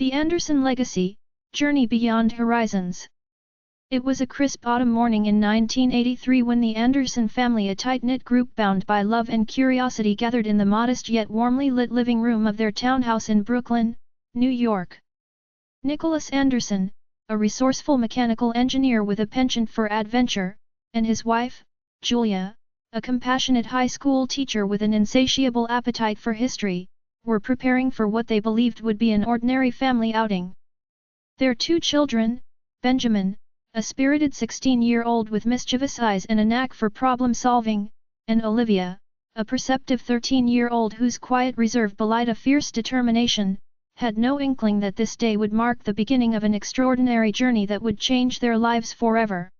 The Anderson Legacy, Journey Beyond Horizons. It was a crisp autumn morning in 1983 when the Anderson family, a tight-knit group bound by love and curiosity, gathered in the modest yet warmly lit living room of their townhouse in Brooklyn, New York. Nicholas Anderson, a resourceful mechanical engineer with a penchant for adventure, and his wife, Julia, a compassionate high school teacher with an insatiable appetite for history, were preparing for what they believed would be an ordinary family outing. Their two children, Benjamin, a spirited 16-year-old with mischievous eyes and a knack for problem-solving, and Olivia, a perceptive 13-year-old whose quiet reserve belied a fierce determination, had no inkling that this day would mark the beginning of an extraordinary journey that would change their lives forever.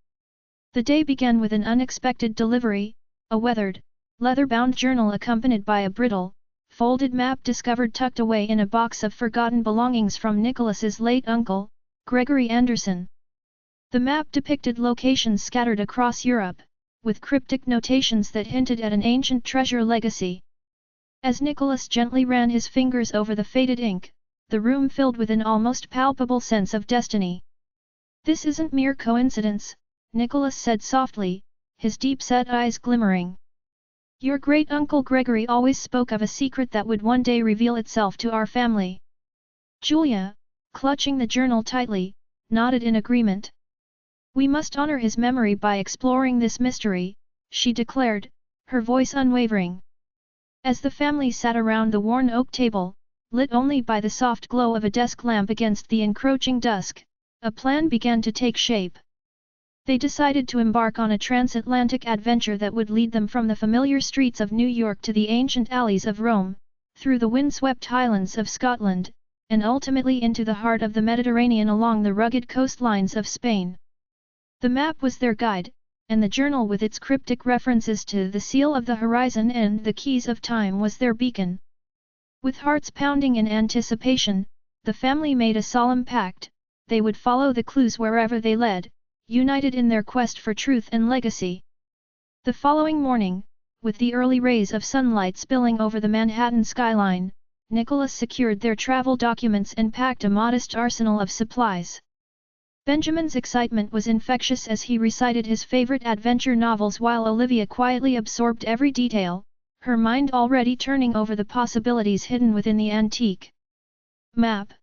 The day began with an unexpected delivery, a weathered, leather-bound journal accompanied by a brittle, folded map discovered tucked away in a box of forgotten belongings from Nicholas's late uncle, Gregory Anderson. The map depicted locations scattered across Europe, with cryptic notations that hinted at an ancient treasure legacy. As Nicholas gently ran his fingers over the faded ink, the room filled with an almost palpable sense of destiny. "This isn't mere coincidence," Nicholas said softly, his deep-set eyes glimmering. "Your great-uncle Gregory always spoke of a secret that would one day reveal itself to our family." Julia, clutching the journal tightly, nodded in agreement. "We must honor his memory by exploring this mystery," she declared, her voice unwavering. As the family sat around the worn oak table, lit only by the soft glow of a desk lamp against the encroaching dusk, a plan began to take shape. They decided to embark on a transatlantic adventure that would lead them from the familiar streets of New York to the ancient alleys of Rome, through the windswept highlands of Scotland, and ultimately into the heart of the Mediterranean along the rugged coastlines of Spain. The map was their guide, and the journal with its cryptic references to the seal of the horizon and the keys of time was their beacon. With hearts pounding in anticipation, the family made a solemn pact: they would follow the clues wherever they led, united in their quest for truth and legacy. The following morning, with the early rays of sunlight spilling over the Manhattan skyline, Nicholas secured their travel documents and packed a modest arsenal of supplies. Benjamin's excitement was infectious as he recited his favorite adventure novels while Olivia quietly absorbed every detail, her mind already turning over the possibilities hidden within the antique map.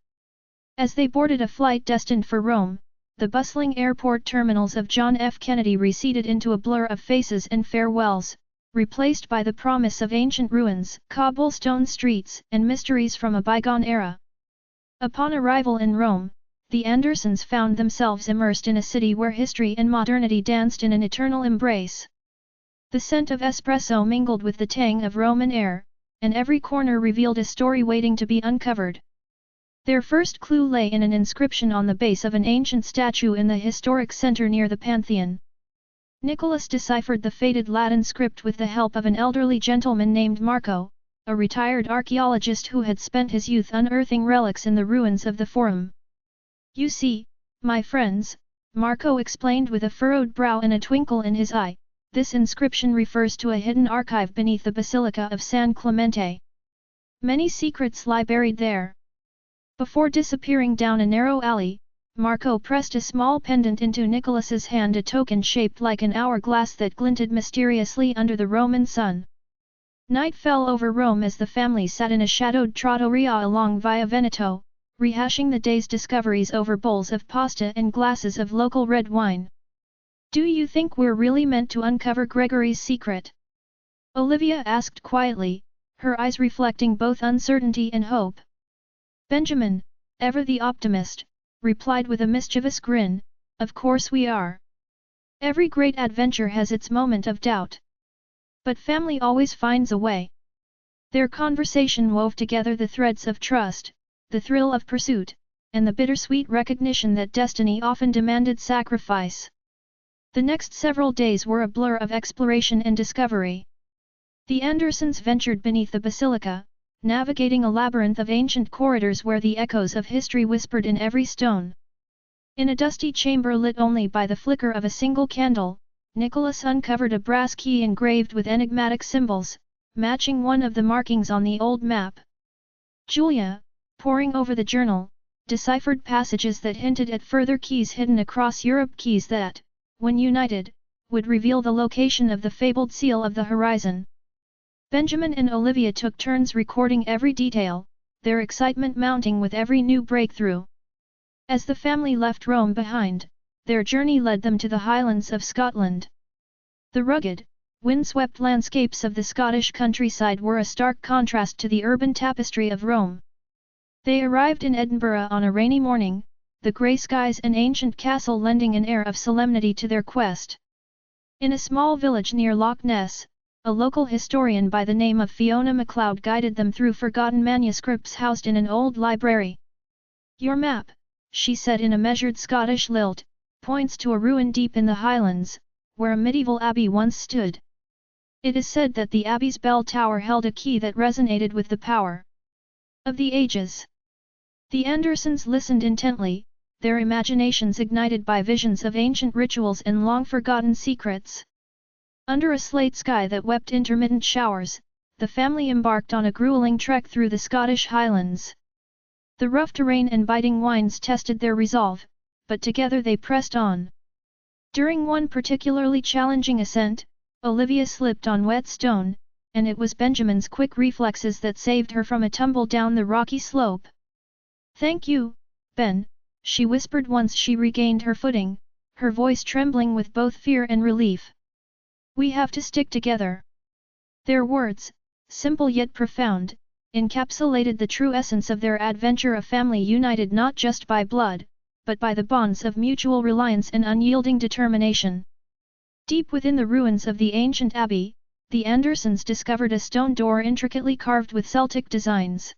As they boarded a flight destined for Rome, the bustling airport terminals of John F. Kennedy receded into a blur of faces and farewells, replaced by the promise of ancient ruins, cobblestone streets, and mysteries from a bygone era. Upon arrival in Rome, the Andersons found themselves immersed in a city where history and modernity danced in an eternal embrace. The scent of espresso mingled with the tang of Roman air, and every corner revealed a story waiting to be uncovered. Their first clue lay in an inscription on the base of an ancient statue in the historic center near the Pantheon. Nicholas deciphered the faded Latin script with the help of an elderly gentleman named Marco, a retired archaeologist who had spent his youth unearthing relics in the ruins of the Forum. "You see, my friends," Marco explained with a furrowed brow and a twinkle in his eye, "this inscription refers to a hidden archive beneath the Basilica of San Clemente. Many secrets lie buried there." Before disappearing down a narrow alley, Marco pressed a small pendant into Nicholas's hand, a token shaped like an hourglass that glinted mysteriously under the Roman sun. Night fell over Rome as the family sat in a shadowed trattoria along Via Veneto, rehashing the day's discoveries over bowls of pasta and glasses of local red wine. "Do you think we're really meant to uncover Gregory's secret?" Olivia asked quietly, her eyes reflecting both uncertainty and hope. Benjamin, ever the optimist, replied with a mischievous grin, "Of course we are. Every great adventure has its moment of doubt. But family always finds a way." Their conversation wove together the threads of trust, the thrill of pursuit, and the bittersweet recognition that destiny often demanded sacrifice. The next several days were a blur of exploration and discovery. The Andersons ventured beneath the basilica, navigating a labyrinth of ancient corridors where the echoes of history whispered in every stone. In a dusty chamber lit only by the flicker of a single candle, Nicholas uncovered a brass key engraved with enigmatic symbols, matching one of the markings on the old map. Julia, poring over the journal, deciphered passages that hinted at further keys hidden across Europe, keys that, when united, would reveal the location of the fabled seal of the horizon. Benjamin and Olivia took turns recording every detail, their excitement mounting with every new breakthrough. As the family left Rome behind, their journey led them to the Highlands of Scotland. The rugged, windswept landscapes of the Scottish countryside were a stark contrast to the urban tapestry of Rome. They arrived in Edinburgh on a rainy morning, the grey skies and ancient castle lending an air of solemnity to their quest. In a small village near Loch Ness, a local historian by the name of Fiona MacLeod guided them through forgotten manuscripts housed in an old library. "Your map," she said in a measured Scottish lilt, "points to a ruin deep in the Highlands, where a medieval abbey once stood. It is said that the abbey's bell tower held a key that resonated with the power of the ages." The Andersons listened intently, their imaginations ignited by visions of ancient rituals and long-forgotten secrets. Under a slate sky that wept intermittent showers, the family embarked on a grueling trek through the Scottish Highlands. The rough terrain and biting winds tested their resolve, but together they pressed on. During one particularly challenging ascent, Olivia slipped on wet stone, and it was Benjamin's quick reflexes that saved her from a tumble down the rocky slope. "Thank you, Ben," she whispered once she regained her footing, her voice trembling with both fear and relief. "We have to stick together." Their words, simple yet profound, encapsulated the true essence of their adventure, a family united not just by blood, but by the bonds of mutual reliance and unyielding determination. Deep within the ruins of the ancient abbey, the Andersons discovered a stone door intricately carved with Celtic designs.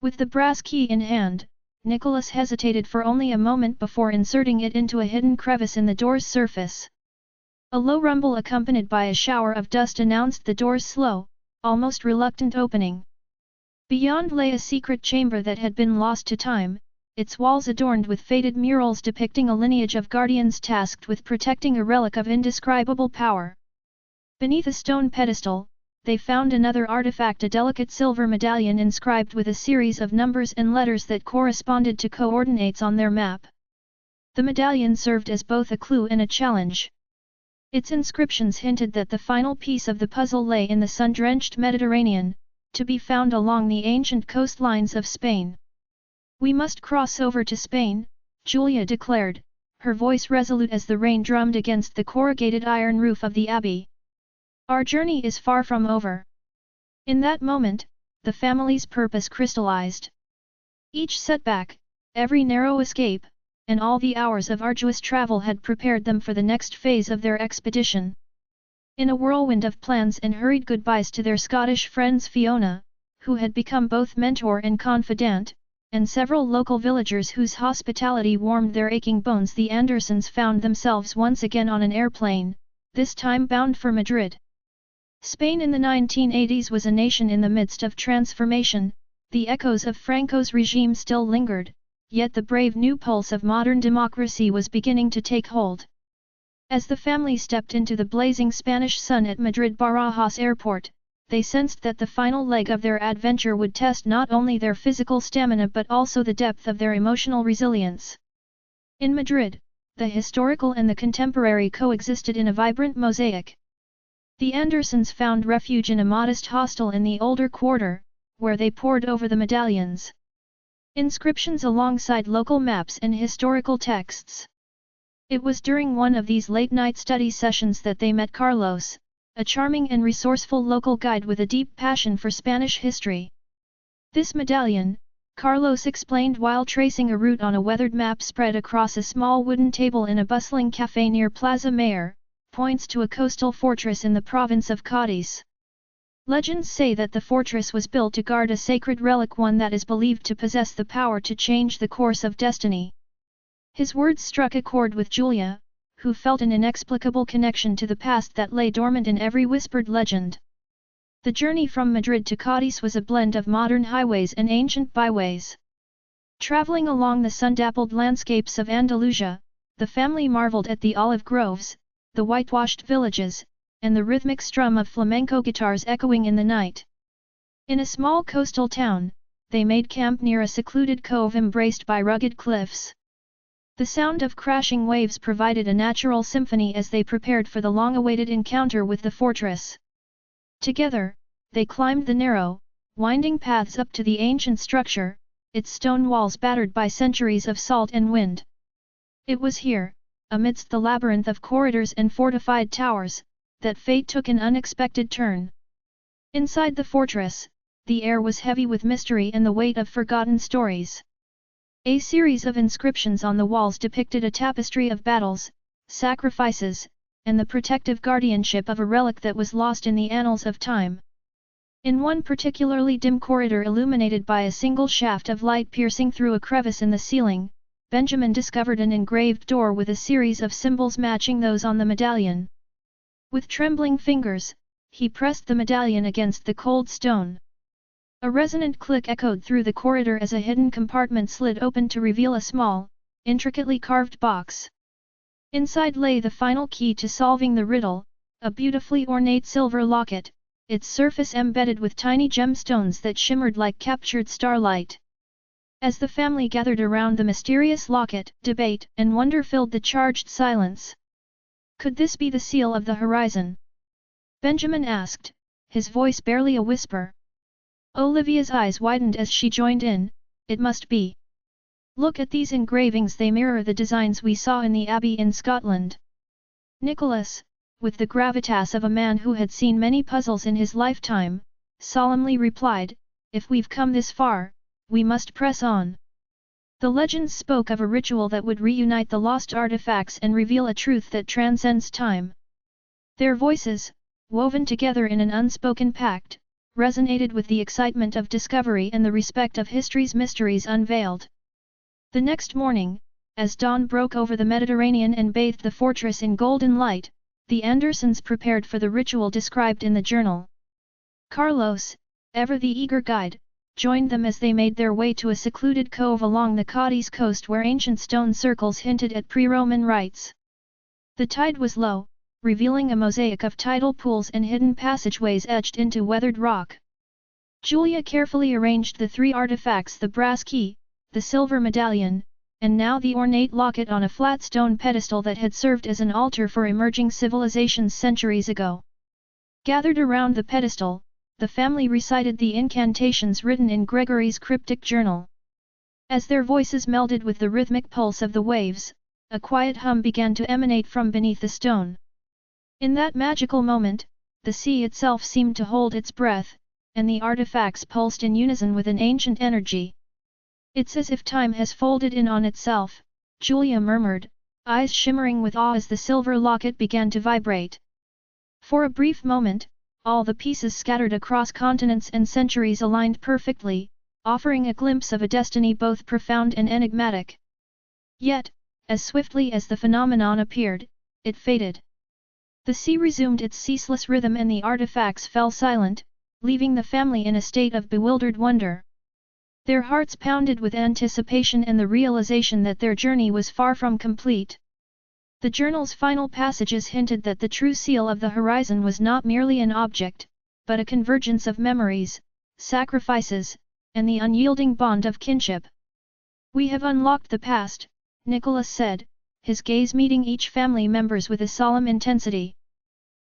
With the brass key in hand, Nicholas hesitated for only a moment before inserting it into a hidden crevice in the door's surface. A low rumble accompanied by a shower of dust announced the door's slow, almost reluctant opening. Beyond lay a secret chamber that had been lost to time, its walls adorned with faded murals depicting a lineage of guardians tasked with protecting a relic of indescribable power. Beneath a stone pedestal, they found another artifact, a delicate silver medallion inscribed with a series of numbers and letters that corresponded to coordinates on their map. The medallion served as both a clue and a challenge. Its inscriptions hinted that the final piece of the puzzle lay in the sun-drenched Mediterranean, to be found along the ancient coastlines of Spain. "We must cross over to Spain," Julia declared, her voice resolute as the rain drummed against the corrugated iron roof of the abbey. "Our journey is far from over." In that moment, the family's purpose crystallized. Each setback, every narrow escape, and all the hours of arduous travel had prepared them for the next phase of their expedition. In a whirlwind of plans and hurried goodbyes to their Scottish friends, Fiona, who had become both mentor and confidant, and several local villagers whose hospitality warmed their aching bones, the Andersons found themselves once again on an airplane, this time bound for Madrid. Spain in the 1980s was a nation in the midst of transformation, the echoes of Franco's regime still lingered, yet the brave new pulse of modern democracy was beginning to take hold. As the family stepped into the blazing Spanish sun at Madrid Barajas Airport, they sensed that the final leg of their adventure would test not only their physical stamina but also the depth of their emotional resilience. In Madrid, the historical and the contemporary coexisted in a vibrant mosaic. The Andersons found refuge in a modest hostel in the older quarter, where they pored over the medallions. Inscriptions alongside local maps and historical texts. It was during one of these late-night study sessions that they met Carlos, a charming and resourceful local guide with a deep passion for Spanish history. "This medallion," Carlos explained while tracing a route on a weathered map spread across a small wooden table in a bustling café near Plaza Mayor, points to a coastal fortress in the province of Cádiz. Legends say that the fortress was built to guard a sacred relic, one that is believed to possess the power to change the course of destiny. His words struck a chord with Julia, who felt an inexplicable connection to the past that lay dormant in every whispered legend. The journey from Madrid to Cádiz was a blend of modern highways and ancient byways. Traveling along the sun-dappled landscapes of Andalusia, the family marveled at the olive groves, the whitewashed villages, and the rhythmic strum of flamenco guitars echoing in the night. In a small coastal town, they made camp near a secluded cove embraced by rugged cliffs. The sound of crashing waves provided a natural symphony as they prepared for the long-awaited encounter with the fortress. Together, they climbed the narrow, winding paths up to the ancient structure, its stone walls battered by centuries of salt and wind. It was here, amidst the labyrinth of corridors and fortified towers, that fate took an unexpected turn. Inside the fortress, the air was heavy with mystery and the weight of forgotten stories. A series of inscriptions on the walls depicted a tapestry of battles, sacrifices, and the protective guardianship of a relic that was lost in the annals of time. In one particularly dim corridor illuminated by a single shaft of light piercing through a crevice in the ceiling, Benjamin discovered an engraved door with a series of symbols matching those on the medallion. With trembling fingers, he pressed the medallion against the cold stone. A resonant click echoed through the corridor as a hidden compartment slid open to reveal a small, intricately carved box. Inside lay the final key to solving the riddle, a beautifully ornate silver locket, its surface embedded with tiny gemstones that shimmered like captured starlight. As the family gathered around the mysterious locket, debate and wonder filled the charged silence. Could this be the seal of the horizon? Benjamin asked, his voice barely a whisper. Olivia's eyes widened as she joined in. It must be. Look at these engravings, they mirror the designs we saw in the abbey in Scotland. Nicholas, with the gravitas of a man who had seen many puzzles in his lifetime, solemnly replied, if we've come this far, we must press on. The legends spoke of a ritual that would reunite the lost artifacts and reveal a truth that transcends time. Their voices, woven together in an unspoken pact, resonated with the excitement of discovery and the respect of history's mysteries unveiled. The next morning, as dawn broke over the Mediterranean and bathed the fortress in golden light, the Andersons prepared for the ritual described in the journal. Carlos, ever the eager guide, joined them as they made their way to a secluded cove along the Cadiz coast where ancient stone circles hinted at pre-Roman rites. The tide was low, revealing a mosaic of tidal pools and hidden passageways etched into weathered rock. Julia carefully arranged the three artifacts: the brass key, the silver medallion, and now the ornate locket on a flat stone pedestal that had served as an altar for emerging civilizations centuries ago. Gathered around the pedestal, the family recited the incantations written in Gregory's cryptic journal. As their voices melded with the rhythmic pulse of the waves, a quiet hum began to emanate from beneath the stone. In that magical moment, the sea itself seemed to hold its breath, and the artifacts pulsed in unison with an ancient energy. It's as if time has folded in on itself, Julia murmured, eyes shimmering with awe as the silver locket began to vibrate. For a brief moment, all the pieces scattered across continents and centuries aligned perfectly, offering a glimpse of a destiny both profound and enigmatic. Yet, as swiftly as the phenomenon appeared, it faded. The sea resumed its ceaseless rhythm and the artifacts fell silent, leaving the family in a state of bewildered wonder. Their hearts pounded with anticipation and the realization that their journey was far from complete. The journal's final passages hinted that the true seal of the horizon was not merely an object, but a convergence of memories, sacrifices, and the unyielding bond of kinship. We have unlocked the past, Nicholas said, his gaze meeting each family member's with a solemn intensity.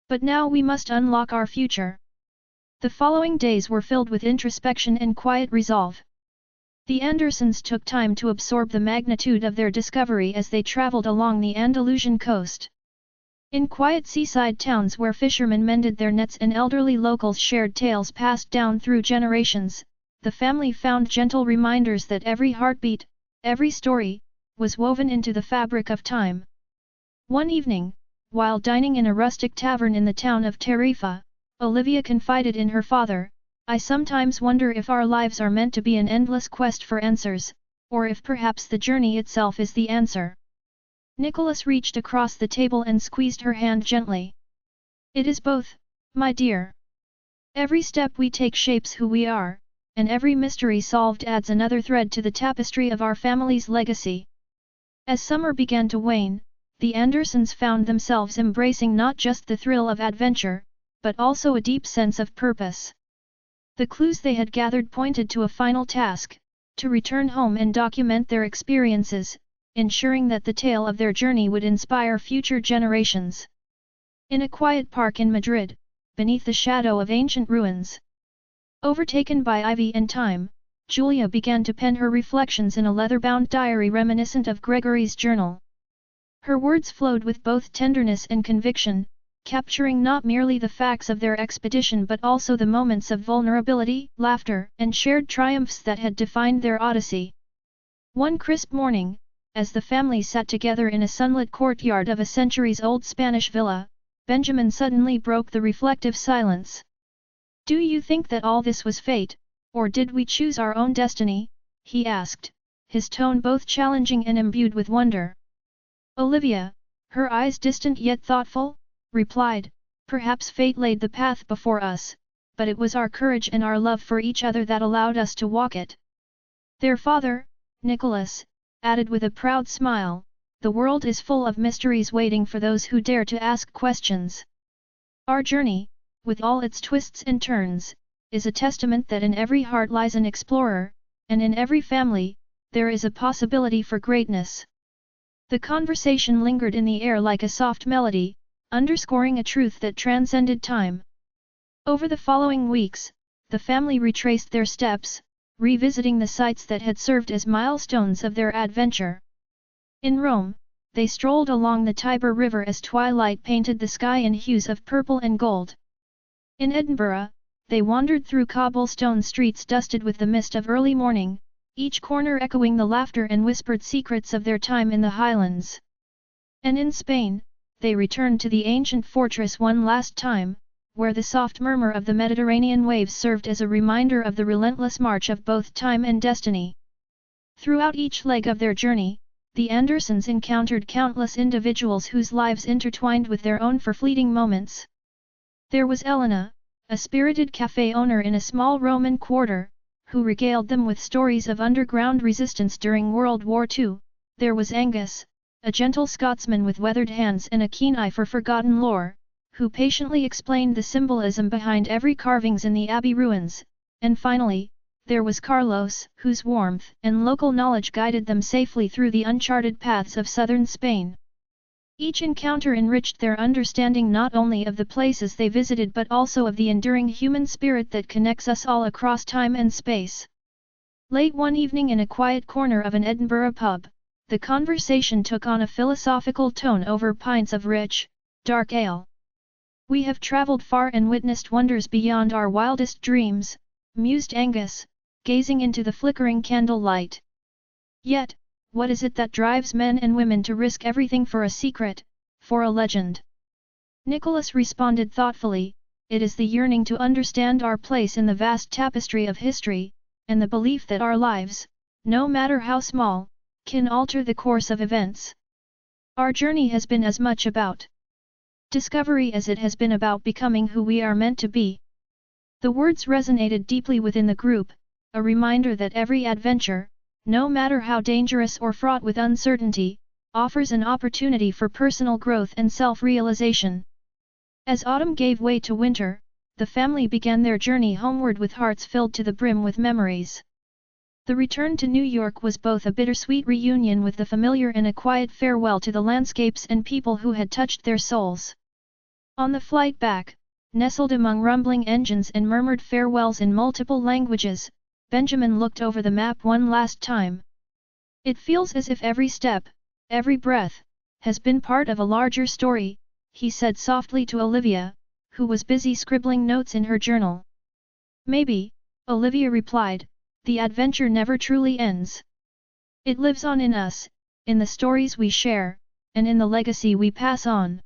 But now we must unlock our future. The following days were filled with introspection and quiet resolve. The Andersons took time to absorb the magnitude of their discovery as they traveled along the Andalusian coast. In quiet seaside towns where fishermen mended their nets and elderly locals shared tales passed down through generations, the family found gentle reminders that every heartbeat, every story, was woven into the fabric of time. One evening, while dining in a rustic tavern in the town of Tarifa, Olivia confided in her father, I sometimes wonder if our lives are meant to be an endless quest for answers, or if perhaps the journey itself is the answer. Nicholas reached across the table and squeezed her hand gently. It is both, my dear. Every step we take shapes who we are, and every mystery solved adds another thread to the tapestry of our family's legacy. As summer began to wane, the Andersons found themselves embracing not just the thrill of adventure, but also a deep sense of purpose. The clues they had gathered pointed to a final task, to return home and document their experiences, ensuring that the tale of their journey would inspire future generations. In a quiet park in Madrid, beneath the shadow of ancient ruins, overtaken by ivy and time, Julia began to pen her reflections in a leather-bound diary reminiscent of Gregory's journal. Her words flowed with both tenderness and conviction, capturing not merely the facts of their expedition but also the moments of vulnerability, laughter, and shared triumphs that had defined their odyssey. One crisp morning, as the family sat together in a sunlit courtyard of a centuries-old Spanish villa, Benjamin suddenly broke the reflective silence. "Do you think that all this was fate, or did we choose our own destiny?" he asked, his tone both challenging and imbued with wonder. Olivia, her eyes distant yet thoughtful, replied, "Perhaps fate laid the path before us, but it was our courage and our love for each other that allowed us to walk it." Their father, Nicholas, added with a proud smile, "The world is full of mysteries waiting for those who dare to ask questions. Our journey, with all its twists and turns, is a testament that in every heart lies an explorer, and in every family, there is a possibility for greatness." The conversation lingered in the air like a soft melody, underscoring a truth that transcended time. Over the following weeks, the family retraced their steps, revisiting the sites that had served as milestones of their adventure. In Rome, they strolled along the Tiber River as twilight painted the sky in hues of purple and gold. In Edinburgh, they wandered through cobblestone streets dusted with the mist of early morning, each corner echoing the laughter and whispered secrets of their time in the Highlands. And in Spain, they returned to the ancient fortress one last time, where the soft murmur of the Mediterranean waves served as a reminder of the relentless march of both time and destiny. Throughout each leg of their journey, the Andersons encountered countless individuals whose lives intertwined with their own for fleeting moments. There was Elena, a spirited cafe owner in a small Roman quarter, who regaled them with stories of underground resistance during World War II. There was Angus, a gentle Scotsman with weathered hands and a keen eye for forgotten lore, who patiently explained the symbolism behind every carvings in the abbey ruins, and finally, there was Carlos, whose warmth and local knowledge guided them safely through the uncharted paths of southern Spain. Each encounter enriched their understanding not only of the places they visited but also of the enduring human spirit that connects us all across time and space. Late one evening in a quiet corner of an Edinburgh pub, the conversation took on a philosophical tone over pints of rich, dark ale. "We have travelled far and witnessed wonders beyond our wildest dreams," mused Angus, gazing into the flickering candle light. "Yet, what is it that drives men and women to risk everything for a secret, for a legend?" Nicholas responded thoughtfully, "It is the yearning to understand our place in the vast tapestry of history, and the belief that our lives, no matter how small, can alter the course of events. Our journey has been as much about discovery as it has been about becoming who we are meant to be." The words resonated deeply within the group, a reminder that every adventure, no matter how dangerous or fraught with uncertainty, offers an opportunity for personal growth and self-realization. As autumn gave way to winter, the family began their journey homeward with hearts filled to the brim with memories. The return to New York was both a bittersweet reunion with the familiar and a quiet farewell to the landscapes and people who had touched their souls. On the flight back, nestled among rumbling engines and murmured farewells in multiple languages, Benjamin looked over the map one last time. "It feels as if every step, every breath, has been part of a larger story," he said softly to Olivia, who was busy scribbling notes in her journal. "Maybe," Olivia replied, "the adventure never truly ends. It lives on in us, in the stories we share, and in the legacy we pass on."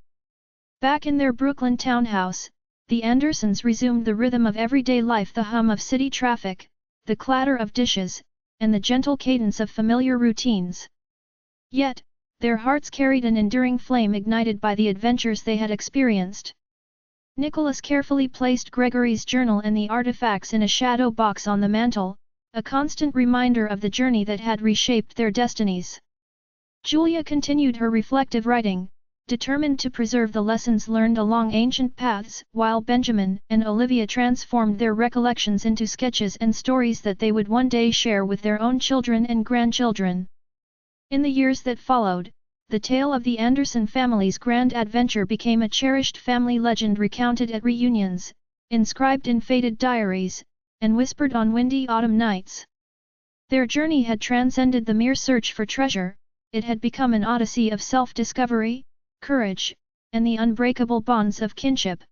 Back in their Brooklyn townhouse, the Andersons resumed the rhythm of everyday life, the hum of city traffic, the clatter of dishes, and the gentle cadence of familiar routines. Yet, their hearts carried an enduring flame ignited by the adventures they had experienced. Nicholas carefully placed Gregory's journal and the artifacts in a shadow box on the mantel, a constant reminder of the journey that had reshaped their destinies. Julia continued her reflective writing, determined to preserve the lessons learned along ancient paths, while Benjamin and Olivia transformed their recollections into sketches and stories that they would one day share with their own children and grandchildren. In the years that followed, the tale of the Anderson family's grand adventure became a cherished family legend recounted at reunions, inscribed in faded diaries, and whispered on windy autumn nights. Their journey had transcended the mere search for treasure, it had become an odyssey of self-discovery, courage, and the unbreakable bonds of kinship.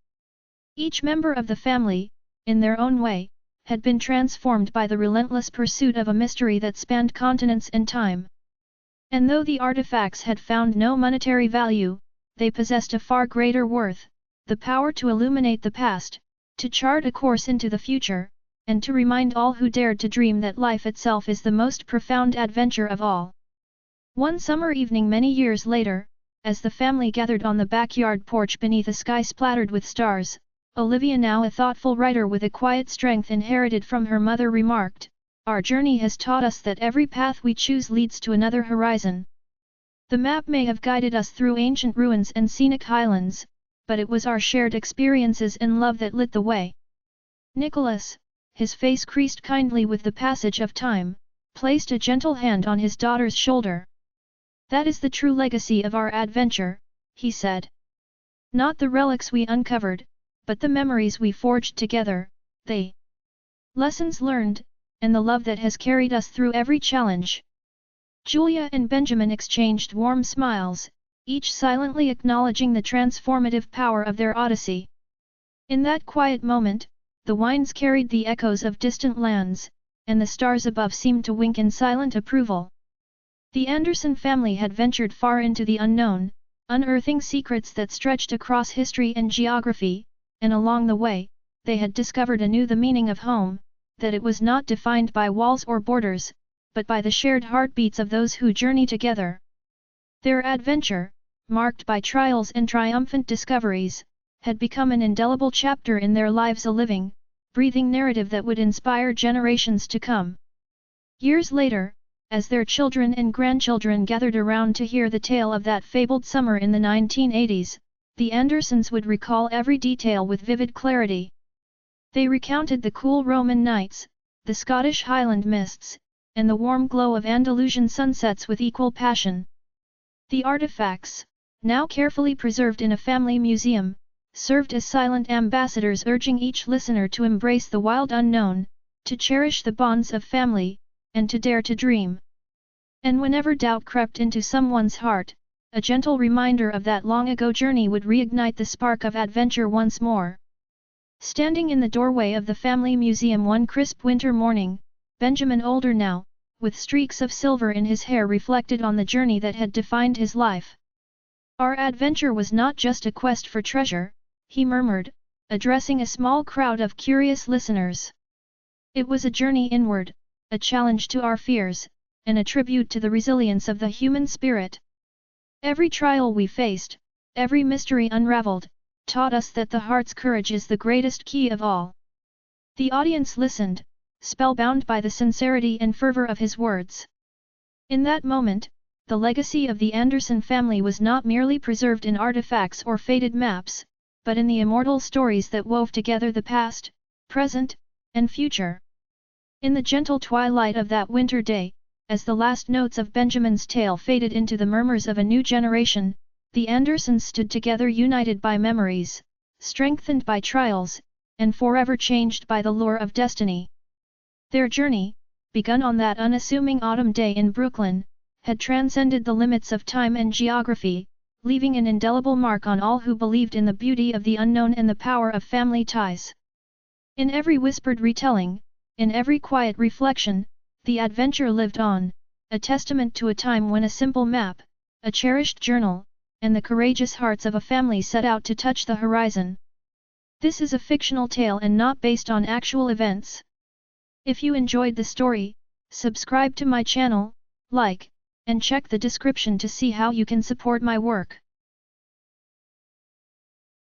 Each member of the family, in their own way, had been transformed by the relentless pursuit of a mystery that spanned continents and time. And though the artifacts had found no monetary value, they possessed a far greater worth, the power to illuminate the past, to chart a course into the future, and to remind all who dared to dream that life itself is the most profound adventure of all. One summer evening many years later, as the family gathered on the backyard porch beneath a sky splattered with stars, Olivia, now a thoughtful writer with a quiet strength inherited from her mother, remarked, "Our journey has taught us that every path we choose leads to another horizon. The map may have guided us through ancient ruins and scenic highlands, but it was our shared experiences and love that lit the way." Nicholas, his face creased kindly with the passage of time, placed a gentle hand on his daughter's shoulder. "That is the true legacy of our adventure," he said. "Not the relics we uncovered, but the memories we forged together, the lessons learned, and the love that has carried us through every challenge." Julia and Benjamin exchanged warm smiles, each silently acknowledging the transformative power of their odyssey. In that quiet moment, the winds carried the echoes of distant lands, and the stars above seemed to wink in silent approval. The Anderson family had ventured far into the unknown, unearthing secrets that stretched across history and geography, and along the way, they had discovered anew the meaning of home, that it was not defined by walls or borders, but by the shared heartbeats of those who journey together. Their adventure, marked by trials and triumphant discoveries, had become an indelible chapter in their lives, a living, breathing narrative that would inspire generations to come. Years later, as their children and grandchildren gathered around to hear the tale of that fabled summer in the 1980s, the Andersons would recall every detail with vivid clarity. They recounted the cool Roman nights, the Scottish Highland mists, and the warm glow of Andalusian sunsets with equal passion. The artifacts, now carefully preserved in a family museum, served as silent ambassadors urging each listener to embrace the wild unknown, to cherish the bonds of family, and to dare to dream. And whenever doubt crept into someone's heart, a gentle reminder of that long-ago journey would reignite the spark of adventure once more. Standing in the doorway of the family museum one crisp winter morning, Benjamin, older now, with streaks of silver in his hair, reflected on the journey that had defined his life. "Our adventure was not just a quest for treasure," he murmured, addressing a small crowd of curious listeners. "It was a journey inward, a challenge to our fears, and a tribute to the resilience of the human spirit. Every trial we faced, every mystery unraveled, taught us that the heart's courage is the greatest key of all." The audience listened, spellbound by the sincerity and fervor of his words. In that moment, the legacy of the Anderson family was not merely preserved in artifacts or faded maps, but in the immortal stories that wove together the past, present, and future. In the gentle twilight of that winter day, as the last notes of Benjamin's tale faded into the murmurs of a new generation, the Andersons stood together, united by memories, strengthened by trials, and forever changed by the lure of destiny. Their journey, begun on that unassuming autumn day in Brooklyn, had transcended the limits of time and geography, leaving an indelible mark on all who believed in the beauty of the unknown and the power of family ties. In every whispered retelling, in every quiet reflection, the adventure lived on, a testament to a time when a simple map, a cherished journal, and the courageous hearts of a family set out to touch the horizon. This is a fictional tale and not based on actual events. If you enjoyed the story, subscribe to my channel, like, and check the description to see how you can support my work.